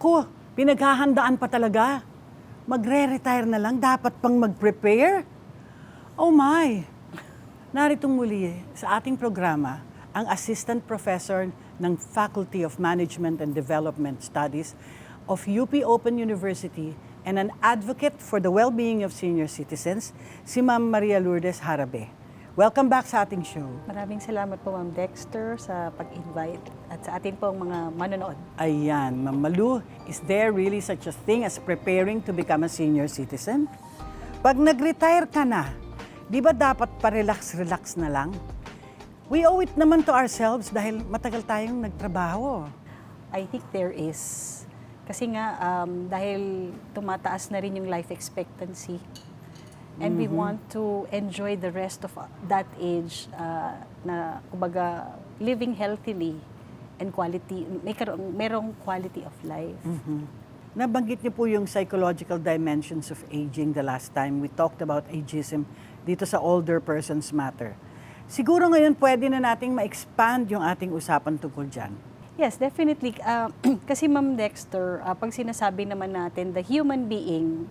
Naku, pinaghahandaan pa talaga. Magre-retire na lang, dapat pang mag-prepare? Oh my! Naritong muli sa ating programa, ang Assistant Professor ng Faculty of Management and Development Studies of UP Open University and an advocate for the well-being of senior citizens, si Ma'am Maria Lourdes Harabe. Welcome back sa ating show. Maraming salamat po, Ma'am Dexter, sa pag-invite at sa atin pong mga manonood. Ayan, Ma'am Malu, is there really such a thing as preparing to become a senior citizen? Pag nag-retire ka na, di ba dapat pa-relax-relax na lang? We owe it naman to ourselves dahil matagal tayong nagtrabaho. I think there is. Kasi nga, dahil tumataas na rin yung life expectancy. And we want to enjoy the rest of that age na, kumbaga, living healthily and quality, merong quality of life. Nabanggit niyo po yung psychological dimensions of aging the last time we talked about ageism dito sa Older Persons Matter. Siguro ngayon pwede na nating ma-expand yung ating usapan tungkol dyan. Yes, definitely. Kasi Ma'am Dexter, pag sinasabi naman natin, the human being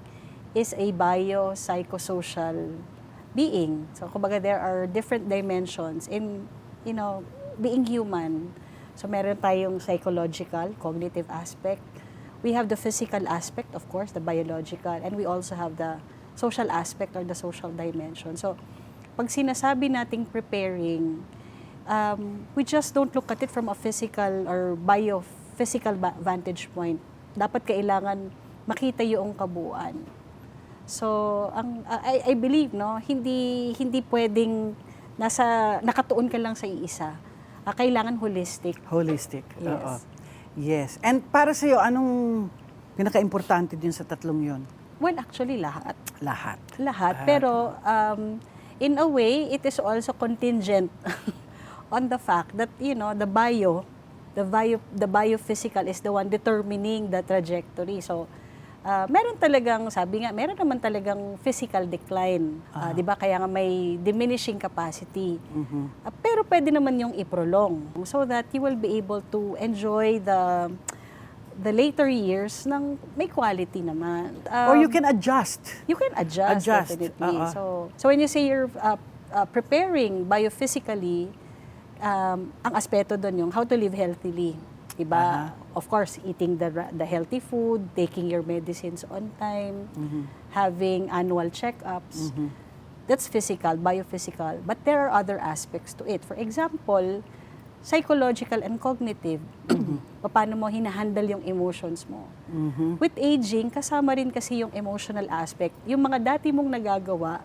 is a biopsychosocial being. So, kumbaga, there are different dimensions in, being human. So, meron tayong psychological, cognitive aspect. We have the physical aspect, of course, the biological, and we also have the social aspect or the social dimension. So, pag sinasabi nating preparing, we just don't look at it from a physical or biophysical vantage point. Dapat kailangan makita yung kabuuan. So, I believe, hindi pwedeng nakatuon ka lang sa iisa. Kailangan holistic. Holistic. Yes. Oo. Yes. And para sa'yo, anong pinaka-importante din sa tatlong yon? Well, actually, lahat. Lahat. Pero, in a way, it is also contingent on the fact that, the biophysical is the one determining the trajectory. So, meron naman talagang physical decline. Di ba? Kaya nga may diminishing capacity. Pero pwede naman yung i-prolong so that you will be able to enjoy the later years ng may quality naman. Or you can adjust. You can adjust. Definitely. So when you say you're preparing biophysically, ang aspeto doon yung how to live healthily. Diba? Of course, eating the healthy food, taking your medicines on time, having annual checkups. That's physical, biophysical. But there are other aspects to it. For example, psychological and cognitive. Paano mo hinahandle yung emotions mo. With aging, kasama rin kasi yung emotional aspect. Yung mga dati mong nagagawa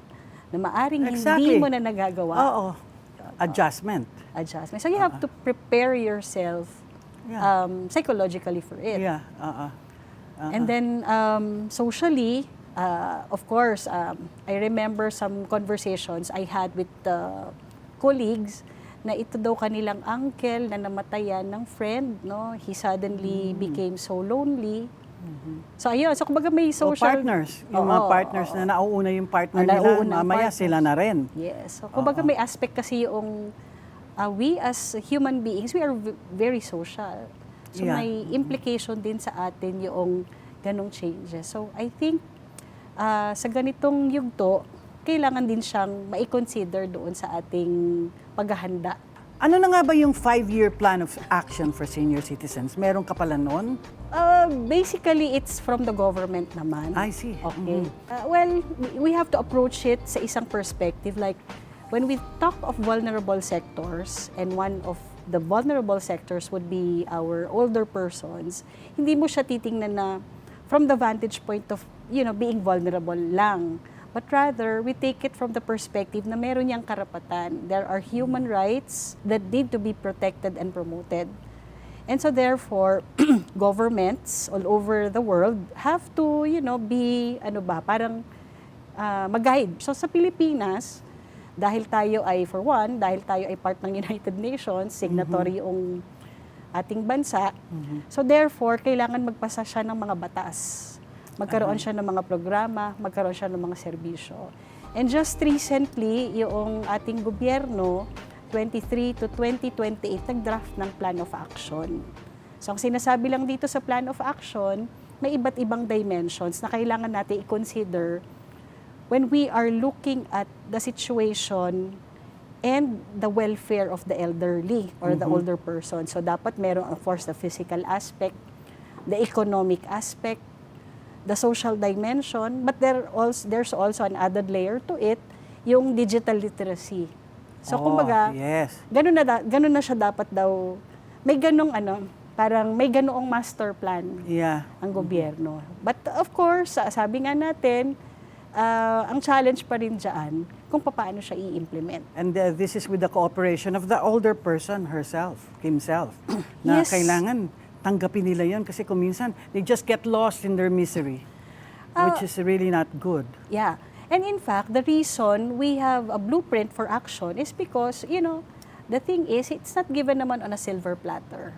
na maaring hindi mo na nagagawa. Oo. Adjustment. So you have to prepare yourself psychologically for it. Yeah. And then socially, of course, I remember some conversations I had with colleagues na ito daw kanilang uncle na namatayan ng friend, He suddenly became so lonely. So ayun, so kumbaga may social partners, yung mga partners na nauuna yung partner nila, mamaya sila na rin. Yes. So kumbaga may aspect kasi yung we as human beings, we are very social. So may implication din sa atin yung ganong changes. So I think sa ganitong yugto, kailangan din siyang mai-consider doon sa ating paghahanda. Ano na nga ba yung 5-year plan of action for senior citizens? Meron ka pala nun? Basically, it's from the government naman. I see. Okay. Well, we have to approach it sa isang perspective. Like, when we talk of vulnerable sectors, and one of the vulnerable sectors would be our older persons, hindi mo siya titingnan na from the vantage point of, being vulnerable lang. But rather, we take it from the perspective na meron niyang karapatan. There are human rights that need to be protected and promoted. And so therefore, governments all over the world have to, be, mag-guide. So sa Pilipinas, dahil tayo ay part ng United Nations, signatory yung ating bansa, so therefore, kailangan magpasa siya ng mga batas. Magkaroon siya ng mga programa, magkaroon siya ng mga serbisyo. And just recently, yung ating gobyerno, 23 to 2028, nag-draft ng plan of action. So ang sinasabi lang dito sa plan of action, may iba't ibang dimensions na kailangan natin i-consider when we are looking at the situation and the welfare of the elderly or the older person. So dapat meron, of course, the physical aspect, the economic aspect, the social dimension, but there's also an added layer to it, yung digital literacy. So kumbaga, yes. ganun na siya dapat daw, may ganung parang may ganoong master plan ang gobyerno. But of course, sabi nga natin, ang challenge pa rin dyan kung paano siya i-implement. And this is with the cooperation of the older person himself, na Yes. kailangan tanggapin nila yon kasi kung minsan, they just get lost in their misery, which is really not good. Yeah. And in fact, the reason we have a blueprint for action is because, the thing is, it's not given naman on a silver platter.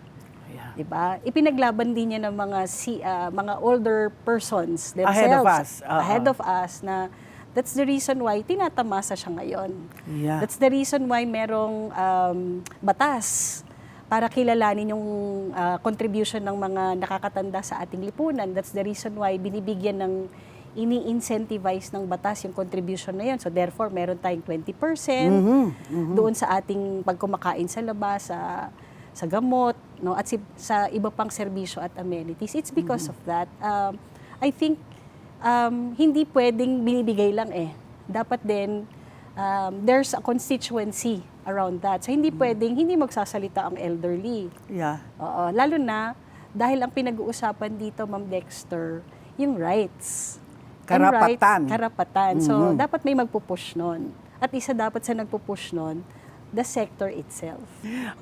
Yeah. Diba? Ipinaglaban din niya ng mga older persons themselves. Ahead of us. Na that's the reason why tinatamasa siya ngayon. Yeah. That's the reason why merong batas para kilalanin yung contribution ng mga nakakatanda sa ating lipunan. That's the reason why binibigyan ng ini-incentivize ng batas yung contribution na yun. So therefore, meron tayong 20% doon sa ating pagkumakain sa labas, sa gamot, no, at sa iba pang serbisyo at amenities. It's because of that. I think hindi pwedeng binibigay lang Dapat din there's a constituency around that. So hindi pwedeng hindi magsasalita ang elderly. Yeah. Oo, lalo na dahil ang pinag-uusapan dito, Ma'am Dexter, yung rights. Karapatan. So dapat may magpupush nun. At isa dapat sa nagpupush nun, the sector itself.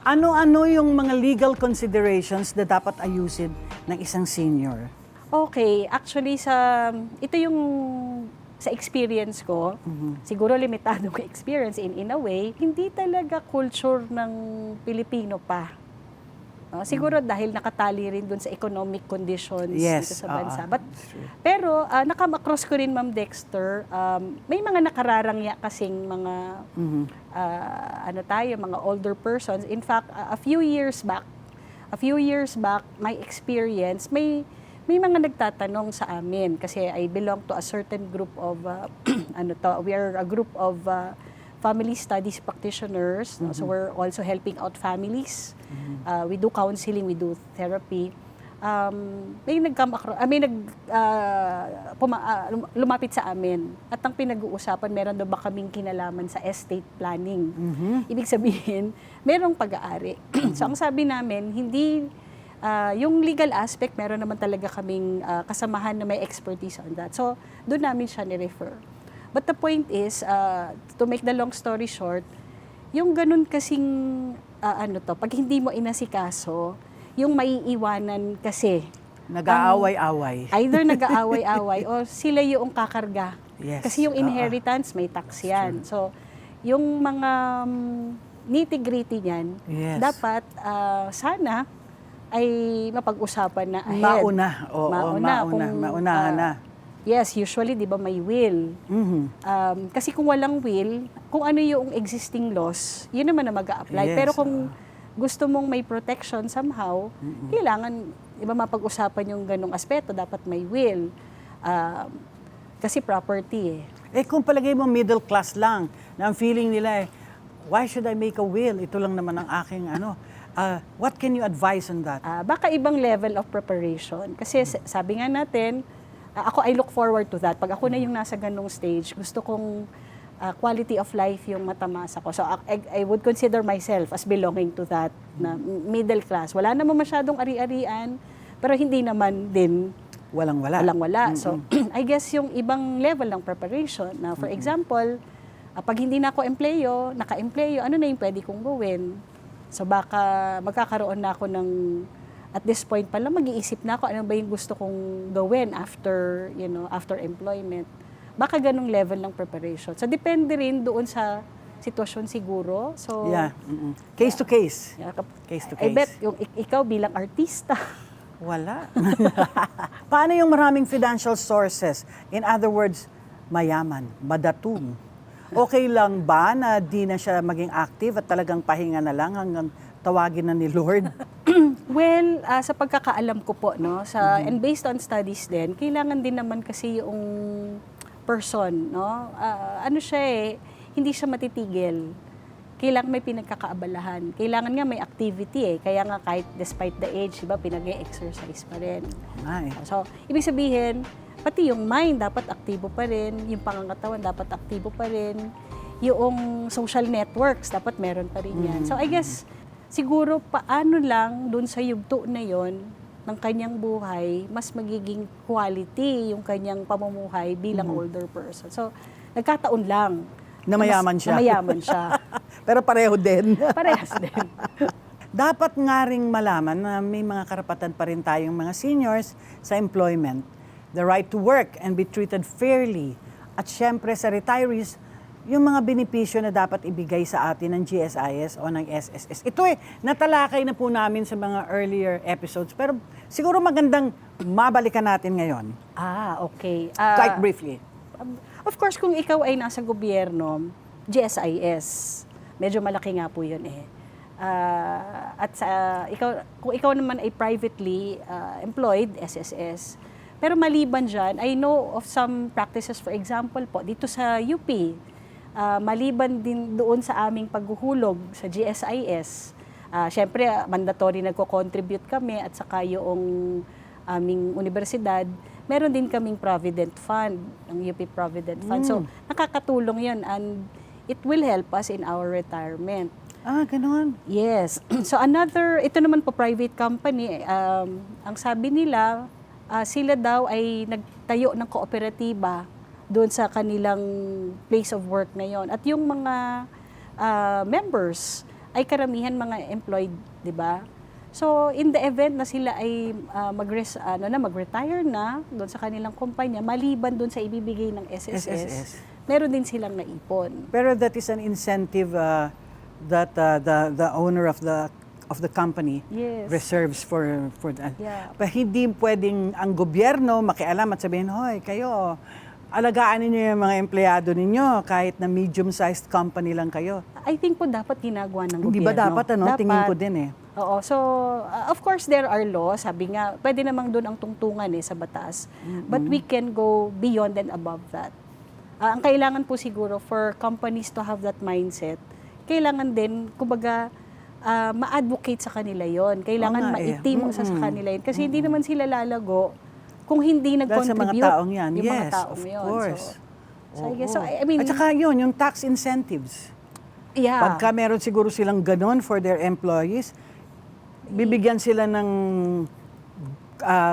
Ano-ano yung mga legal considerations na dapat ayusin ng isang senior? Okay, actually ito yung sa experience ko, siguro limitado ko experience in a way, hindi talaga culture ng Pilipino pa. Siguro dahil nakatali rin dun sa economic conditions dito sa bansa. Pero nakama-cross ko rin, Ma'am Dexter, may mga nakararangya kasing mga mga older persons. In fact, a few years back, my experience, may mga nagtatanong sa amin kasi I belong to a certain group of we are a group of family studies practitioners. So we're also helping out families. We do counseling, we do therapy. Lumapit sa amin at ang pinag-uusapan, meron daw ba kaming kinalaman sa estate planning. Ibig sabihin, merong pag-aari. So ang sabi namin, hindi yung legal aspect, meron naman talaga kaming kasamahan na may expertise on that. So doon namin siya ni-refer. But the point is, to make the long story short, yung ganun kasing, pag hindi mo inasikaso, yung maiiwanan kasi. Nag-aaway-away. Either nag-aaway-away o sila yung kakarga. Yes. Kasi yung inheritance, may tax yan. So, yung mga nitty-gritty niyan, dapat sana ay mapag-usapan na ahead. Maunahan na. Yes, usually, di ba, may will. Kasi kung walang will, kung ano yung existing laws, yun naman na mag-a-apply. Pero kung gusto mong may protection somehow, kailangan, di ba, mapag-usapan yung ganong aspeto, dapat may will. Kasi property kung palagay mo middle class lang, na ang feeling nila why should I make a will? Ito lang naman ang aking what can you advise on that? Baka ibang level of preparation. Kasi sabi nga natin, ako, I look forward to that. Pag ako na yung nasa ganung stage, gusto kong quality of life yung matamasa ko. So, I would consider myself as belonging to that na middle class. Wala naman masyadong ari-arian, pero hindi naman din walang-wala. So, I guess yung ibang level ng preparation. Na, for example, pag hindi na ako naka-empleyo, ano na yung pwede kong gawin? So, baka magkakaroon na ako ng at this point pa lang, mag-iisip na ako ano ba yung gusto kong gawin after employment. Baka ganung level ng preparation. So, depende rin doon sa sitwasyon siguro. So, Case to case. Case to case. I bet yung ikaw bilang artista. Wala. Paano yung maraming financial sources? In other words, mayaman, madatung. Okay lang ba na di na siya maging active at talagang pahinga na lang hanggang tawagin na ni Lord? Well, sa pagkakaalam ko po, no, and based on studies din, kailangan din naman kasi yung person, no, ano siya hindi siya matitigil. Kailangan may pinagkakaabalahan. Kailangan nga may activity Kaya nga kahit despite the age, diba, pinag-e-exercise pa rin. So, ibig sabihin, pati yung mind dapat aktibo pa rin, yung pangangatawan dapat aktibo pa rin, yung social networks dapat meron pa rin yan. So, I guess, siguro paano lang dun sa yugto na yon ng kanyang buhay, mas magiging quality yung kanyang pamumuhay bilang older person. So, nagkataon lang. Na mayaman siya. Na mayaman siya. Pero pareho din. Parehas din. Dapat nga ring malaman na may mga karapatan pa rin tayong mga seniors sa employment. The right to work and be treated fairly. At syempre sa retirees, yung mga benepisyo na dapat ibigay sa atin ng GSIS o ng SSS. Ito natalakay na po namin sa mga earlier episodes. Pero siguro magandang mabalikan natin ngayon. Okay. Quite briefly. Of course, kung ikaw ay nasa gobyerno, GSIS, medyo malaki nga po yun at kung ikaw naman ay privately employed, SSS. Pero maliban dyan, I know of some practices, for example po, dito sa UP, maliban din doon sa aming paghuhulog sa GSIS, syempre, mandatory nagko-contribute kami at saka yung aming universidad, meron din kaming Provident Fund, ang UP Provident Fund. So, nakakatulong yun and it will help us in our retirement. Ganoon. Yes. So, ito naman po private company, ang sabi nila, sila daw ay nagtayo ng kooperatiba doon sa kanilang place of work na yon. At yung mga members ay karamihan mga employed, di ba? So, in the event na sila ay mag-retire na doon sa kanilang kumpanya, maliban doon sa ibibigay ng SSS, meron din silang naipon. Pero that is an incentive that the owner of the company reserves for that. Yeah. Pero hindi pwedeng ang gobyerno makialam at sabihin, hoy, kayo, alagaan ninyo yung mga empleyado ninyo kahit na medium-sized company lang kayo. I think po dapat ginagawa ng gobyerno. Hindi ba dapat, Dapat. Tingin ko din Oo. So, of course, there are laws. Sabi nga, pwede namang doon ang tungtungan sa batas. But we can go beyond and above that. Ang kailangan po siguro for companies to have that mindset, kailangan din, kumbaga, ma-advocate sa kanila yon. Kailangan maitim sa kanila yun. Kasi hindi naman sila lalago kung hindi nag-contribute. Sa mga taong yan. Yung Yes, mga taong of yun. course. So, I guess, I mean, at saka yun, yung tax incentives. Yeah. Pagka meron siguro silang ganon for their employees, bibigyan sila ng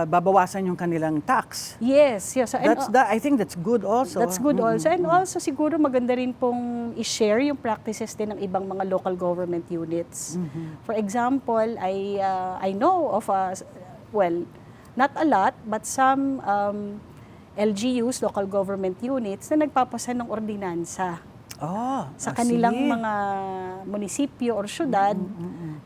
babawasan yung kanilang tax. Yes. So, I think that's good also. That's good also. And also siguro maganda rin pong i-share yung practices din ng ibang mga local government units. For example, I know of not a lot, but some LGUs, local government units, na nagpapasa ng ordinansa sa kanilang mga munisipyo or syudad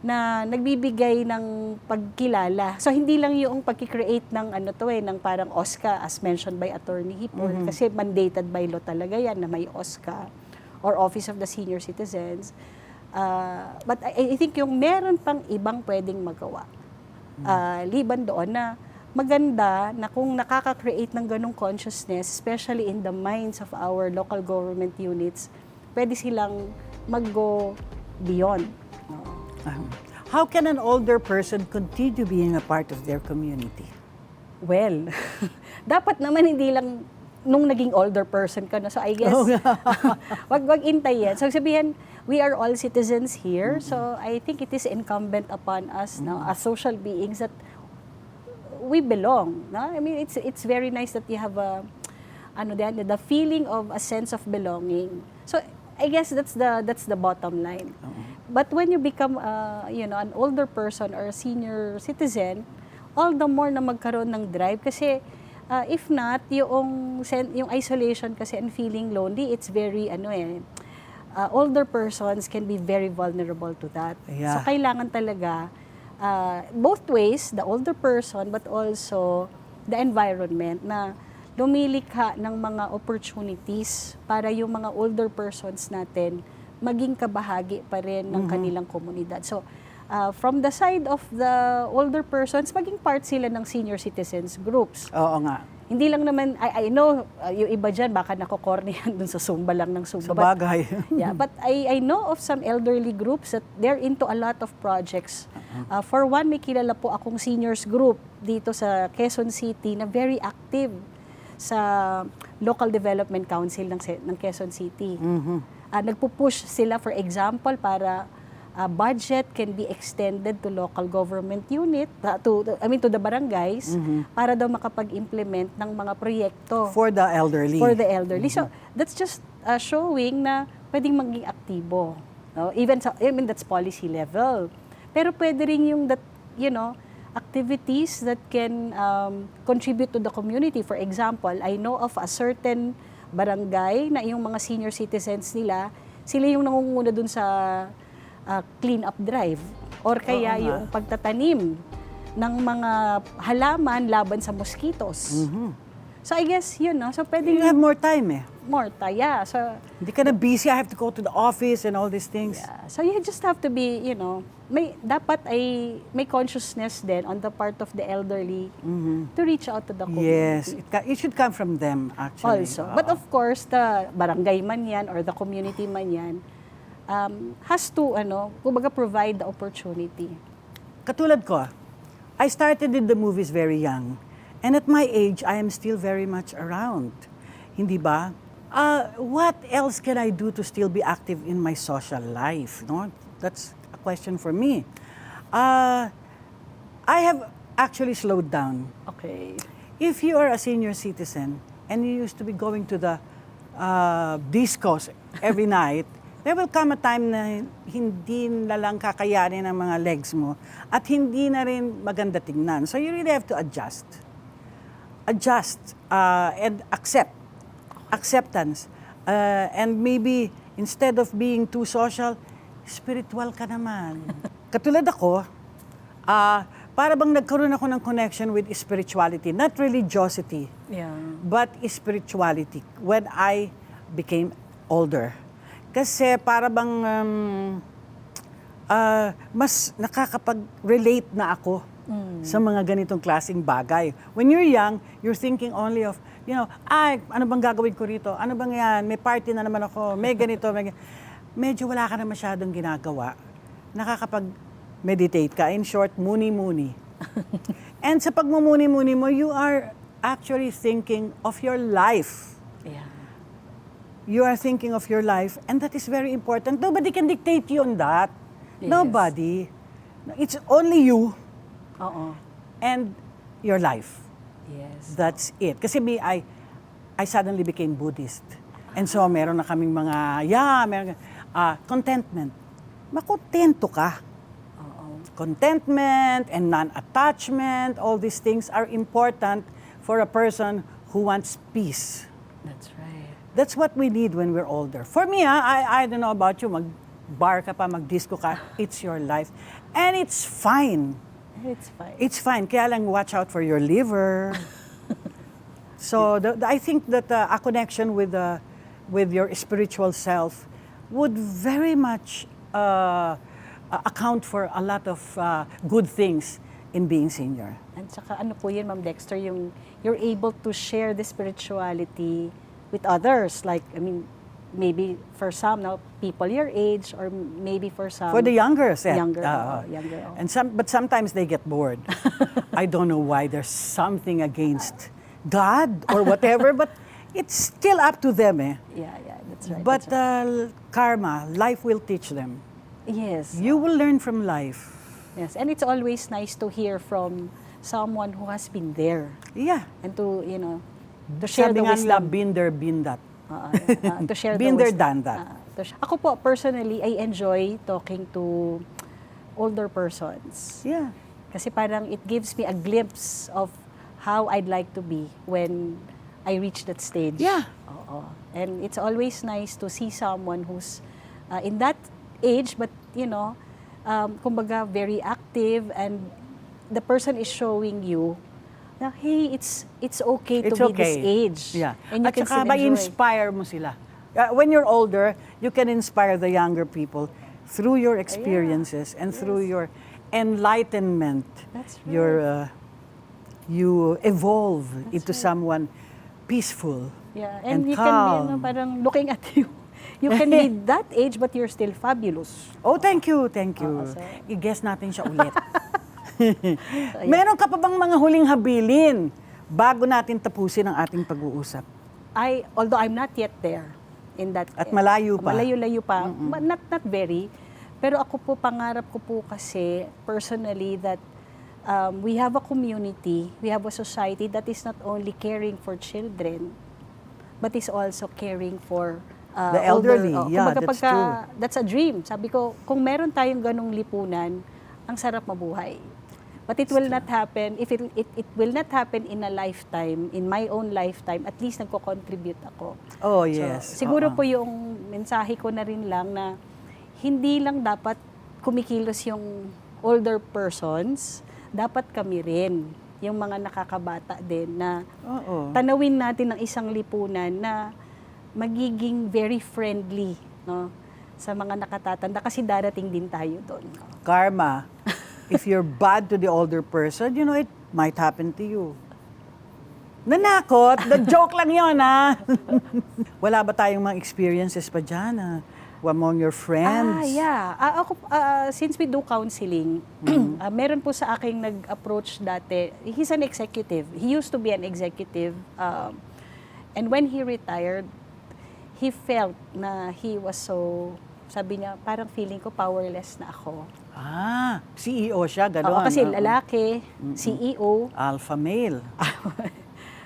na nagbibigay ng pagkilala. So, hindi lang yung pagkikreate ng ng parang OSCA as mentioned by Attorney Hipon, kasi mandated by law talaga yan na may OSCA or Office of the Senior Citizens. But I think yung meron pang ibang pwedeng magawa. Liban doon na maganda na kung nakaka-create ng ganong consciousness, especially in the minds of our local government units, pwede silang mag-go beyond. How can an older person continue being a part of their community? Well, dapat naman hindi lang nung naging older person ka na. So I guess, wag intay yan. So sabihin, we are all citizens here. So I think it is incumbent upon us as social beings that we belong. No? I mean, it's very nice that you have the feeling of a sense of belonging. So I guess that's the bottom line. But when you become an older person or a senior citizen, all the more na magkaroon ng drive kasi if not yung isolation kasi and feeling lonely, it's very older persons can be very vulnerable to that. Yeah. So kailangan talaga both ways, the older person but also the environment na lumilikha ng mga opportunities para yung mga older persons natin maging kabahagi pa rin ng kanilang komunidad. So, from the side of the older persons, maging part sila ng senior citizens groups. Oo nga. Hindi lang naman, I know, yung iba dyan, baka nakokornihan dun sa Zumba lang ng Zumba. Sa bagay. But I know of some elderly groups that they're into a lot of projects. For one, may kilala po akong seniors group dito sa Quezon City na very active sa Local Development Council ng Quezon City. Nagpupush sila, for example, para budget can be extended to local government unit, to the barangays, para daw makapag-implement ng mga proyekto. For the elderly. For the elderly. So, that's just showing na pwedeng maging aktibo. No? Even that's policy level. Pero pwede rin yung that, activities that can contribute to the community. For example, I know of a certain barangay na yung mga senior citizens nila, sila yung nangunguna dun sa clean up drive or kaya yung pagtatanim ng mga halaman laban sa mosquitoes. So I guess so pwedeng You have more time more yeah. So hindi ka na busy, I have to go to the office and all these things. yeah. So you just have to be, dapat ay may consciousness din on the part of the elderly to reach out to the community. Yes, it should come from them actually. Also. But of course, the barangay man yan or the community man yan, has to, kumbaga provide the opportunity. Katulad ko, I started in the movies very young. And at my age, I am still very much around. Hindi ba? What else can I do to still be active in my social life? No? That's a question for me. I have actually slowed down. Okay. If you are a senior citizen and you used to be going to the discos every night, there will come a time na hindi na lang kakayanin ang mga legs mo at hindi na rin maganda tingnan. So you really have to adjust. And acceptance. And maybe instead of being too social, spiritual ka naman. Katulad ako, para bang nagkaroon ako ng connection with spirituality, not religiosity, but spirituality when I became older. Kasi para bang mas nakakapag-relate na ako sa mga ganitong klaseng bagay. When you're young, you're thinking only of, ano bang gagawin ko rito? Ano bang yan? May party na naman ako. May ganito, may ganito. Medyo wala ka na masyadong ginagawa. Nakakapag-meditate ka. In short, muni-muni. And sa pagmumuni-muni mo, you are actually thinking of your life. Yeah. You are thinking of your life, and that is very important. Nobody can dictate you on that. Yes. Nobody. It's only you and your life. Yes. That's it. Kasi I suddenly became Buddhist. And so meron na kaming mga, contentment. Makontento ka. Contentment and non-attachment, all these things are important for a person who wants peace. That's right. That's what we need when we're older. For me, I don't know about you, mag-bar ka pa, mag-disco ka, it's your life. And it's fine. It's fine. It's fine. Kaya lang watch out for your liver. So I think that a connection with your spiritual self would very much account for a lot of good things in being senior. And saka ano po yun, Ma'am Dexter, yung you're able to share the spirituality with others. Like, maybe for some now people your age, or maybe for some For the younger set. younger. But sometimes they get bored. I don't know why. There's something against God or whatever, but it's still up to them. Yeah, that's right. But that's right. karma, life will teach them. Yes. You will learn from life. Yes, and it's always nice to hear from someone who has been there. Yeah. And to, to share Sabi the nga nila, wisdom. been there, been that. To share the Been there, wisdom. done that. Ako po, personally, I enjoy talking to older persons. Yeah. Kasi parang it gives me a glimpse of how I'd like to be when I reach that stage. Yeah. And it's always nice to see someone who's in that age, but, kumbaga, very active, and the person is showing you na, hey, it's okay to be this age. Yeah. And you At can saka still enjoy. ma-inspire mo sila. When you're older, you can inspire the younger people through your experiences and through your enlightenment, That's right. you evolve into someone peaceful. Yeah, and and you can calm. be, parang looking at you. You can be that age, but you're still fabulous. Oh, thank you. so- I-guess natin siya ulit. Meron ka pa bang mga huling habilin bago natin tapusin ang ating pag-uusap? Although I'm not yet there in that. At malayo pa. Malayo-layo pa. But not very. Pero ako po, pangarap ko po kasi, personally, that we have a community, we have a society that is not only caring for children, but is also caring for The elderly. Yeah, kumbaga that's true. That's a dream. Sabi ko, kung meron tayong ganong lipunan, ang sarap mabuhay. But it will not happen, if it will not happen in a lifetime, in my own lifetime, at least nagko-contribute ako. Oh, yes. So, siguro po yung mensahe ko na rin lang na hindi lang dapat kumikilos yung older persons, dapat kami rin, yung mga nakakabata din, na tanawin natin ng isang lipunan na magiging very friendly, no, sa mga nakatatanda kasi darating din tayo doon. Karma. If you're bad to the older person, you know, it might happen to you. Nanakot? The joke lang yun, ha? Wala ba tayong mga experiences pa dyan, among your friends? Ako, since we do counseling, meron po sa aking nag-approach dati. He's an executive. He used to be an executive. And when he retired, he felt na he was so, sabi niya, parang feeling ko powerless na ako. CEO siya, gano'n. Oo, kasi lalaki, CEO. Alpha male.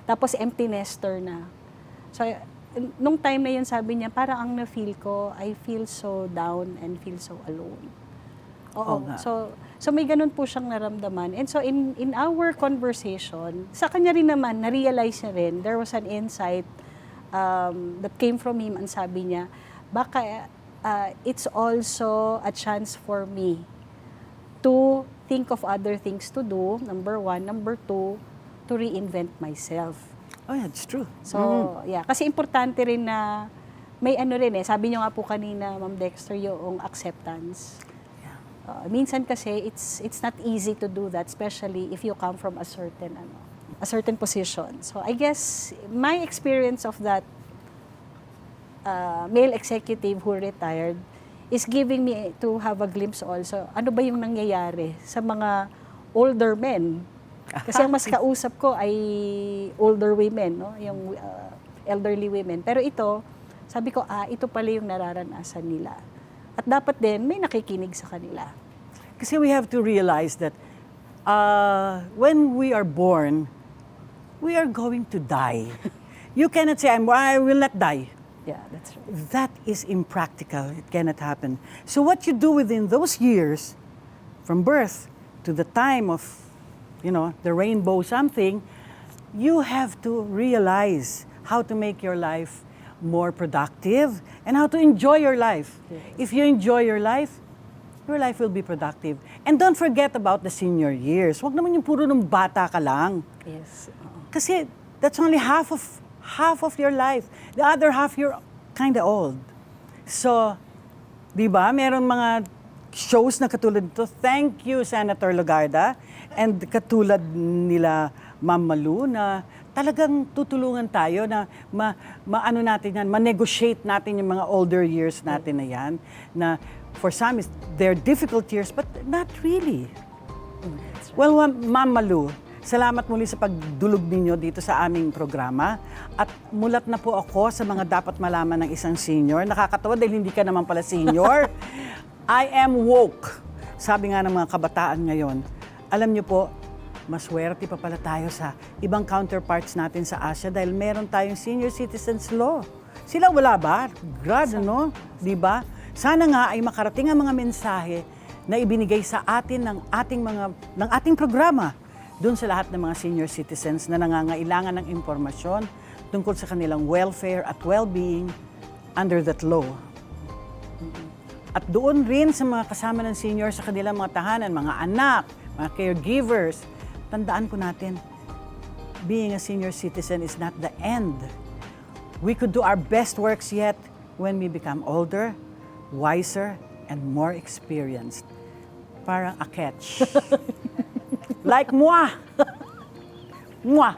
Tapos empty nester na. So, nung time na yun, sabi niya, parang ang na-feel ko, I feel so down and feel so alone. Oo. nga. So may ganun po siyang naramdaman. And so in our conversation, sa kanya rin naman, na-realize niya rin, there was an insight that came from him. Ang sabi niya, baka it's also a chance for me to think of other things to do, number one. Number two, to reinvent myself. Oh, yeah, it's true. So, yeah. Kasi importante rin na may ano rin sabi niyo nga po kanina, Ma'am Dexter, yung acceptance. Minsan kasi, it's not easy to do that, especially if you come from a certain position. So, I guess, my experience of that male executive who retired is giving me to have a glimpse also, ano ba yung nangyayari sa mga older men. Kasi ang mas kausap ko ay older women, no? Yung elderly women. Pero ito, sabi ko, ito pala yung nararanasan nila. At dapat din, may nakikinig sa kanila. Kasi we have to realize that when we are born, we are going to die. You cannot say, I will not die. Yeah, that's right. That is impractical. It cannot happen. So what you do within those years, from birth to the time of, the rainbow something, you have to realize how to make your life more productive and how to enjoy your life. Yes. If you enjoy your life will be productive. And don't forget about the senior years. Huwag naman yung puro nung bata ka lang. Yes. Kasi that's only half of your life. The other half, you're kind of old. So, di ba, meron mga shows na katulad nito. Thank you, Senator Legarda. And katulad nila, Ma'am Malu, na talagang tutulungan tayo na maano natin yan, ma-negotiate natin yung mga older years natin na yan. Na for some, they're difficult years, but not really. Right. Well, Ma'am Malu, salamat muli sa pagdulog ninyo dito sa aming programa. At mulat na po ako sa mga dapat malaman ng isang senior. Nakakatawa dahil hindi ka naman pala senior. I am woke. Sabi nga ng mga kabataan ngayon. Alam niyo po, maswerte pa pala tayo sa ibang counterparts natin sa Asia dahil meron tayong senior citizens law. Sila wala ba? God, ano? Di ba? Sana nga ay makarating ang mga mensahe na ibinigay sa atin ng ating programa doon sa lahat ng mga senior citizens na nangangailangan ng impormasyon tungkol sa kanilang welfare at well-being under that law. At doon rin sa mga kasama ng senior sa kanilang mga tahanan, mga anak, mga caregivers, tandaan po natin, being a senior citizen is not the end. We could do our best works yet when we become older, wiser, and more experienced. Parang a catch. Like moi! Moi!